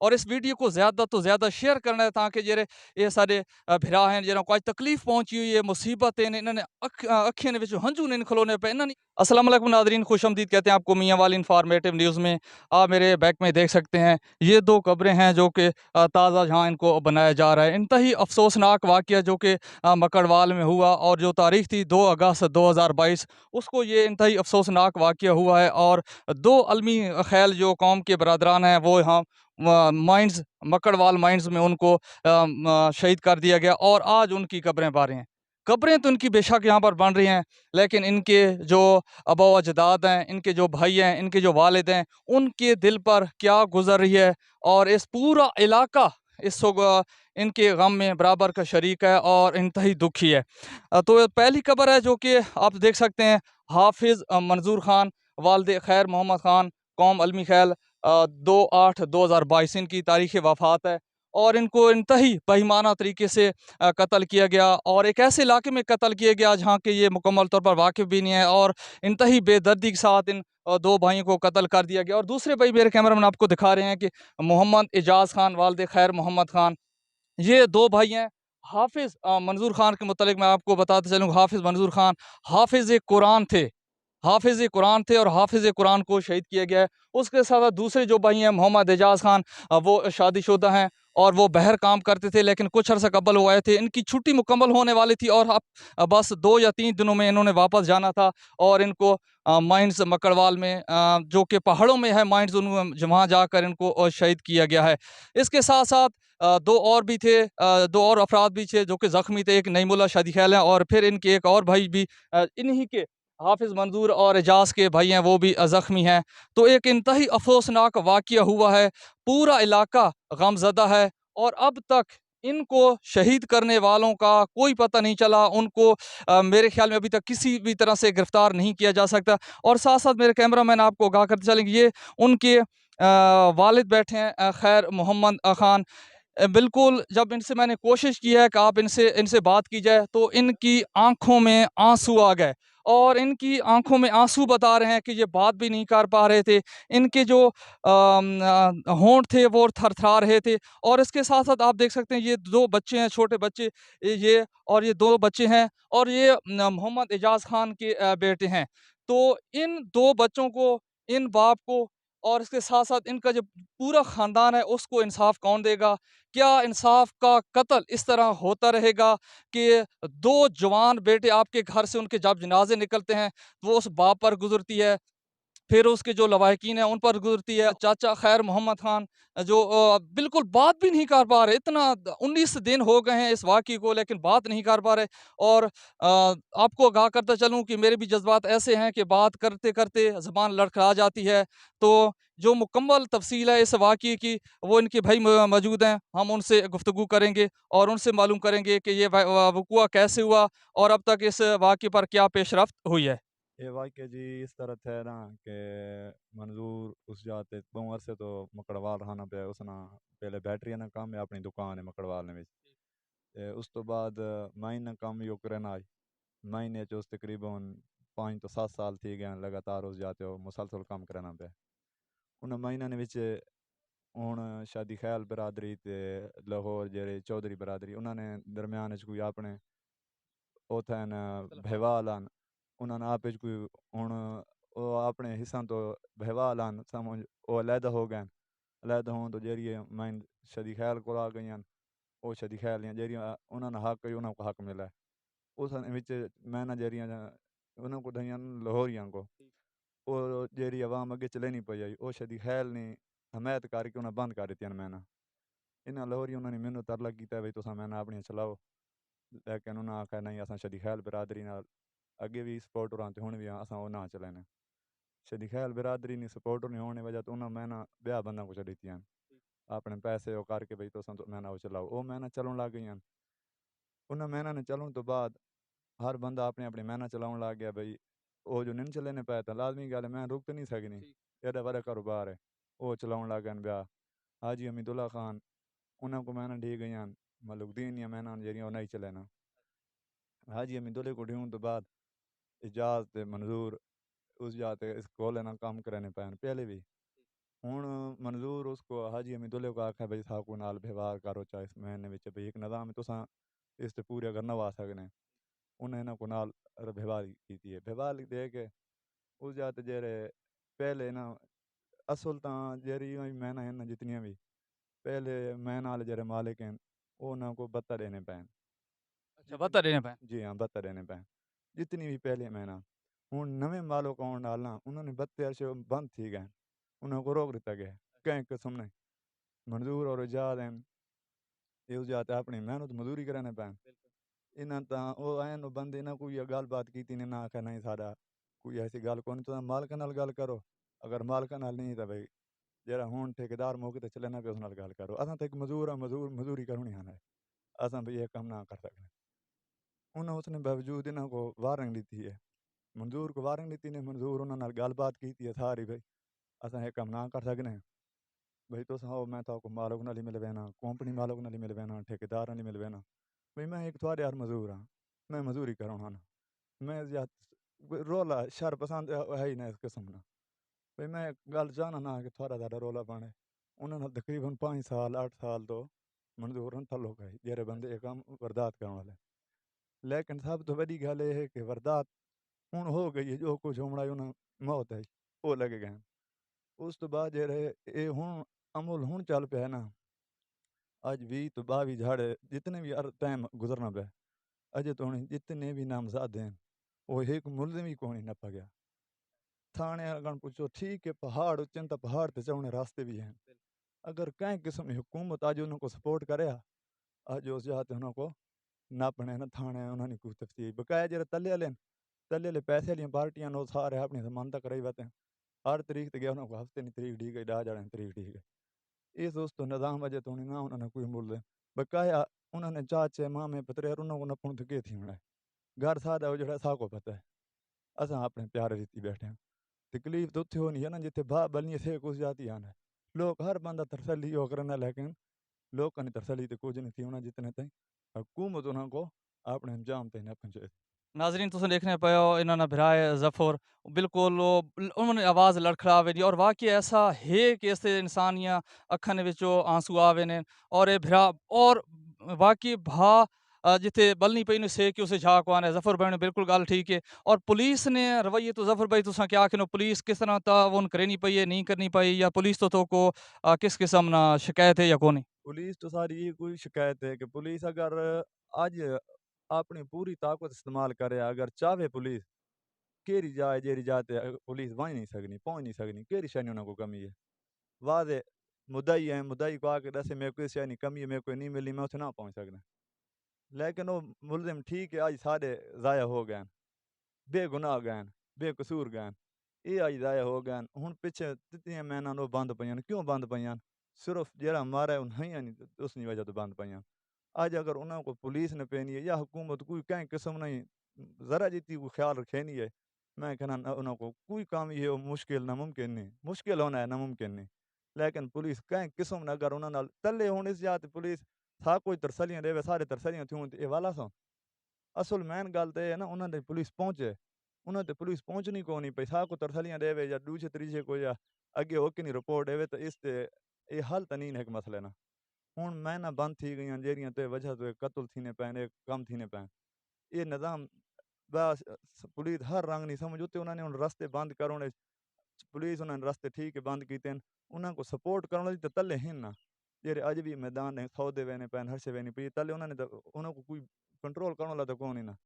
اور اس ویڈیو کو زیادہ تو زیادہ شیئر کرنا ہے تاکہ جڑے یہ سارے بھرا ہیں جنہوں کو اج تکلیف پہنچی ہوئی ہے، مصیبت ہے، انہوں نے اکھیں وچ ہنجو نہیں کھلونے پہ انہوں نے۔ السلام علیکم ناظرین، خوش آمدید کہتے ہیں آپ کو میاں والی انفارمیٹو نیوز میں۔ آپ میرے بیک میں دیکھ سکتے ہیں یہ دو قبریں ہیں جو کہ تازہ جہاں ان کو بنایا جا رہا ہے۔ انتہائی افسوسناک واقعہ جو کہ مکڑوال میں ہوا، اور جو تاریخ تھی 2 اگست 2022، اس کو یہ انتہائی افسوسناک واقعہ ہوا ہے، اور دو علمی خیل جو قوم کے برادران ہیں وہ یہاں مائنز مکڑوال مائنز میں ان کو شہید کر دیا گیا، اور آج ان کی قبریں بار ہیں۔ قبریں تو ان کی بے شک یہاں پر بن رہی ہیں، لیکن ان کے جو آبا و اجداد ہیں، ان کے جو بھائی ہیں، ان کے جو والد ہیں، ان کے دل پر کیا گزر رہی ہے، اور اس پورا علاقہ اس ان کے غم میں برابر کا شریک ہے اور انتہائی دکھی ہے۔ تو پہلی قبر ہے جو کہ آپ دیکھ سکتے ہیں، حافظ منظور خان، والد خیر محمد خان، قوم علمی خیل، 2/8/2022 ان کی تاریخ وفات ہے، اور ان کو انتہائی بہیمانہ طریقے سے قتل کیا گیا، اور ایک ایسے علاقے میں قتل کیا گیا جہاں کہ یہ مکمل طور پر واقف بھی نہیں ہے، اور انتہائی بے دردی کے ساتھ ان دو بھائیوں کو قتل کر دیا گیا۔ اور دوسرے بھائی میرے کیمرہ مین آپ کو دکھا رہے ہیں کہ محمد اعجاز خان، والد خیر محمد خان، یہ دو بھائی ہیں۔ حافظ منظور خان کے متعلق میں آپ کو بتاتے چلوں، حافظ منظور خان حافظ قرآن تھے، حافظ قرآن تھے، اور حافظ قرآن کو شہید کیا گیا ہے۔ اس کے ساتھ دوسرے جو بھائی ہیں محمد اعجاز خان، وہ شادی شدہ ہیں، اور وہ بہر کام کرتے تھے، لیکن کچھ عرصہ قبل وہ آئے تھے، ان کی چھٹی مکمل ہونے والی تھی، اور اب بس 2 یا 3 دنوں میں انہوں نے واپس جانا تھا، اور ان کو مائنز مکڑوال میں جو کہ پہاڑوں میں ہے مائنز، وہاں جا کر ان کو شہید کیا گیا ہے۔ اس کے ساتھ ساتھ دو اور بھی تھے، دو اور افراد بھی تھے جو کہ زخمی تھے، ایک نعیم اللہ شادی خیال ہیں، اور پھر ان کے ایک اور بھائی بھی انہی کے حافظ منظور اور اعجاز کے بھائی ہیں، وہ بھی زخمی ہیں۔ تو ایک انتہائی افسوسناک واقعہ ہوا ہے، پورا علاقہ غم زدہ ہے، اور اب تک ان کو شہید کرنے والوں کا کوئی پتہ نہیں چلا، ان کو میرے خیال میں ابھی تک کسی بھی طرح سے گرفتار نہیں کیا جا سکتا۔ اور ساتھ ساتھ میرے کیمرہ مین آپ کو آگاہ کرتے چلیں گے، یہ ان کے والد بیٹھے ہیں خیر محمد خان۔ بالکل جب ان سے میں نے کوشش کی ہے کہ آپ ان سے بات کی جائے، تو ان کی آنکھوں میں آنسو آ گئے، اور ان کی آنکھوں میں آنسو بتا رہے ہیں کہ یہ بات بھی نہیں کر پا رہے تھے، ان کے جو ہونٹ تھے وہ تھر تھرا رہے تھے۔ اور اس کے ساتھ ساتھ آپ دیکھ سکتے ہیں یہ دو بچے ہیں، چھوٹے بچے، یہ دو بچے ہیں، اور یہ محمد اعجاز خان کے بیٹے ہیں۔ تو ان دو بچوں کو، ان باپ کو، اور اس کے ساتھ ساتھ ان کا جو پورا خاندان ہے، اس کو انصاف کون دے گا؟ کیا انصاف کا قتل اس طرح ہوتا رہے گا کہ دو جوان بیٹے آپ کے گھر سے ان کے جب جنازے نکلتے ہیں وہ اس باپ پر گزرتی ہے، پھر اس کے جو لواحقین ہیں ان پر گزرتی ہے، چاچا خیر محمد خان جو بالکل بات بھی نہیں کر پا رہے، اتنا 19 دن ہو گئے ہیں اس واقعے کو، لیکن بات نہیں کر پا رہے۔ اور آپ کو آگاہ کرتا چلوں کہ میرے بھی جذبات ایسے ہیں کہ بات کرتے کرتے زبان لڑکھڑا جاتی ہے۔ تو جو مکمل تفصیل ہے اس واقعے کی، وہ ان کے بھائی موجود ہیں، ہم ان سے گفتگو کریں گے، اور ان سے معلوم کریں گے کہ یہ وقوع کیسے ہوا، اور اب تک اس واقعے پر کیا پیش رفت ہوئی ہے۔ یہ واقعہ جی اس طرح تھا نا کہ منظور اس جاتے بمر سے تو مکڑوال رہنا پہ اس نا پہلے بیٹری نا کام ہے اپنی دکان ہے مکڑوال نے اس تو بعد مہینہ کام یو کرنا آئی مہینے چ تقریباً 5 تو 7 سال تھی گئے لگاتار اس جاتے ہو مسلسل کام کرنا پہ ان مہینہ نے ہوں شادی خیال برادری تے لاہور جڑے چودھری برادری انہوں نے درمیان کوئی اپنے اوتھن بہوال آن انہوں نے آپ کوئی ہوں وہ اپنے حصہ تو بہوال آن سمجھ وہ علیحدہ ہو گئے، علیحدہ ہوں تو جیری مائن شادی خیال کو آ گئی وہ شادی خیال ہیں جیری انہوں نے حق کری انہوں کو حق ملا ہے اس میں نہ جیریاں انہوں کو دھیاں لاہوریاں کو وہ جیری عوام اگے چلے نہیں پی آئی وہ شادی خیال نے حمایت کر کے انہیں بند کر دیتی میں نہ انہیں لاہوری انہوں نے مینوں ترلا کیتا بھائی تساں میں نہ اپنی چلاؤ، لیکن انہوں نے آخیا نہیں اساں شادی خیال برادری نال اگے بھی سپورٹر آتے ہوں بھی اساں وہ نہ چلانے شادی خیال برادری نہیں سپورٹر نہیں ہونے وجہ تو انہوں میں نہ بیاہ بندہ کو چلیتی ہیں اپنے پیسے وہ کر کے بھائی تساں تو میں نہ وہ چلاؤ وہ میں نہ چلن لگ گئی ہیں انہیں میں نہ چلن تو بعد ہر بندہ اپنے اپنے میں نہ چلاؤن لگ گیا بھائی وہ جو نن چلے پایا تھا لازمی گل ہے میں رک تو نہیں سکنی ایڈا بڑا کاروبار ہے وہ چلاؤن لگ گئے بیاہ حاجی حمید اللہ خان انہوں کو میں نہ ڈھی گئی ہیں ملک دین یا میں نہ جیریاں وہ نہیں چلے نا حاجی حمید اللہ کو ڈھیوں تو بعد اجاز تے منظور اس جاتے اس کولے نہ کام کرنے پائے پہلے بھی ہوں منظور اس کو حاجی امیداللہ کو آخیا بھائی ساکو نال ویوہار کرو چاہے اس مہینے وچ بھائی ایک نظام تساں اس تے پورے اگر نہ وا سکنے انہیں انہاں کو نال ویوہار کیتی ہے ویوہار دے کے اس جاتے جیرے پہلے نا اصل تاں جیری محنہ ہیں نا جتنیاں بھی پہلے میں نال جڑے مالک ہیں وہ انہاں کو بتہ دینے پین اچھا جتنی بتا دینے پہ جی ہاں بتہ دینے پین جتنی بھی پہلے مہینہ ہوں نویں مالک آن ڈالنا انہوں نے بتے عرصے بند تھی گئے انہوں کو روک دتا گیا کہیں قسم نہیں منظور اور اجاد ہیں یہ اس جاتے اپنی محنت مزدوری کرنے پین انہاں تاں او آئے نو بندے نہ کوئی گل بات کیتی نے نہ آکھا نہیں سارا کوئی ایسی گل کون تو مالک نال گل کرو اگر مالک نال نہیں تو بھائی جڑا ہون ٹھیکیدار موقع تے چلے نہ پہ اس نال گل کرو اساں تے ایک مزدور ہاں مزدوری کرنی ہے اساں بھی یہ کام نہ کر سکتے انہوں اس نے باوجود انہاں کو وارننگ دیتی ہے منظور کو وارننگ دیتی نے منظور انہاں نال گل بات کیتی ہے ساری بھائی اساں یہ کام نہ کر سکنے بھائی تو ہو میں تو کو مالک نال ہی مل وینا کمپنی مالک نال ہی مل وینا ٹھیکیدار نال ہی مل وینا بھائی میں ایک تھوڑے یار مزدور ہاں میں مزدوری کرنا میں رولا شر پسند ہے ہی نہ اس قسم نہ بھائی میں گل چاہنا نہ کہ تھوڑا زیادہ رولا پانے انہوں نے تقریباً 5 سال 8 سال تو منظور تعلق ہے جیرے بندے یہ کام وردات کرنے والے لیکن سب تو بڑی گل یہ ہے کہ وردات ہوں ہو گئی ہے جو کچھ ہونا انہیں موت ہے وہ لگے گئے اس تو بعد جیرے یہ ہوں عمل ہوں چل پیا نا اج 20 تو 22 جھاڑے جتنے بھی ٹائم گزرنا پہ اجے تو جتنے بھی نامزاد ہیں وہ ایک ملزم ہی کون نہ پا گیا تھانے اگر پوچھو ٹھیک ہے پہاڑ اچن تو پہاڑ تے چڑھنے راستے بھی ہیں اگر کہیں قسم کی حکومت آج انہوں کو سپورٹ کرے آج اس جاتے انہوں کو نہ پڑے نہ تھانے انہوں نے کوئی تفصیل بقایا جڑے تلے والے پیسے والی پارٹیاں نو سارے اپنی ضمانت کرائی ہوتے ہیں ہر تاریخ تے گیا انہوں کو ہفتے نہیں تاریخ ڈی گئی 10 جڑے تاریخ ڈی گئی اس دوست نظام اجے تو نہ انہوں نے کوئی مول دے بقایا انہوں نے چاچے مامے پترے انہوں کو نہ پن تو کی تھی ہونا گھر سادہ وہ جڑا سا کو پتہ ہے اساں اپنے پیارے ریتی بیٹھے ہیں تکلیف تو اتنے ہونی ہے نا جتنے باہ بلنی سے کچھ جاتی آنا لوگ ہر بندہ ترسلی ہو کرنا لیکن لوگ نے ترسلی تو کچھ نہیں تھی ہونا جتنے تائیں حکومت انہوں کو اپنے انجام تے نہ پہنچے ناظرین تساں دیکھنے پہ انہوں نے بھرائے ظفر بالکل انہوں نے آواز لڑکھڑا دی اور واقعی ایسا ہے کہ اس انسانیاں اکھن وچوں آنسو آوے نے اور اے بھرا اور واقعی بھا جتھے بلنی پئی نے سے کہ اسے جھاک وانا ہے ظفر بھائی نے بالکل گل ٹھیک ہے اور پولیس نے رویے تو ظفر بھائی تساں کیا آکھنو پولیس کس طرح تعاون کرنی پئی ہے نہیں کرنی پئی یا پولیس تو کو کس قسم نہ شکایت ہے یا کونی پولیس تو ساری یہ کوئی شکایت ہے کہ پولیس اگر آج اپنی پوری طاقت استعمال کرے اگر چاہے پولیس کیری جائے جیری جاتے پولیس وہیں نہیں سکنی پہنچ نہیں سکنی کیری شانی انہوں کو کمی ہے واضح مدعی ہیں مدعی کو آ کے دسے میں کوئی شانی کمی ہے میں کوئی نہیں ملی میں اتنے نہ پہنچ سکنا لیکن وہ ملزم ٹھیک ہے آج سارے ضائع ہو گئے بے گناہ گئے بے قصور گئے یہ آج ضائع ہو گئے ہوں پیچھے تتیاں مہینہ نو بند پہ کیوں بند پہ صرف جہاں مارا ہے انہیں نہیں اس کی وجہ تو بند پہ اج اگر انہوں کو پولیس نے پینی ہے یا حکومت کوئی کہیں قسم نہیں ذرا جیتی کوئی خیال رکھے نہیں ہے میں کہنا انہوں کو کوئی کام یہ مشکل ناممکن نہیں مشکل ہونا ہے ناممکن نہیں لیکن پولیس کہیں قسم نہ اگر انہوں تلے ہونے اس جات پولیس تھا کوئی ترسلیاں دے سارے ترسلیاں تھیں یہ والا سو اصل مین گل تو یہ ہے نا انہوں نے پولیس پہنچے انہوں نے پولیس پہنچنی کو نہیں پی سا کو ترسلیاں دے یا دوسرے طریقے کو یا اگے ہو کے نہیں رپورٹ دے تو اس سے یہ حل تو نہیں ہے ایک مسئلہ نا ہوں میں نہ بند تھی گئی جیریاں تے وجہ تو قتل تھینے پین کم تھینے پین یہ نظام بس پولیس ہر رنگ نہیں سمجھ اتنے انہوں نے رستے بند کرونے پولیس انہوں نے رستے ٹھیک ہے بند کیتے ہیں انہوں کو سپورٹ کرنے تو تلے ہیں نا جیرے اج بھی میدان نے سودے وینے پین ہر سے وینی پی تلے انہوں نے انہوں کو کوئی کنٹرول کرنے والا تو کون ہی نا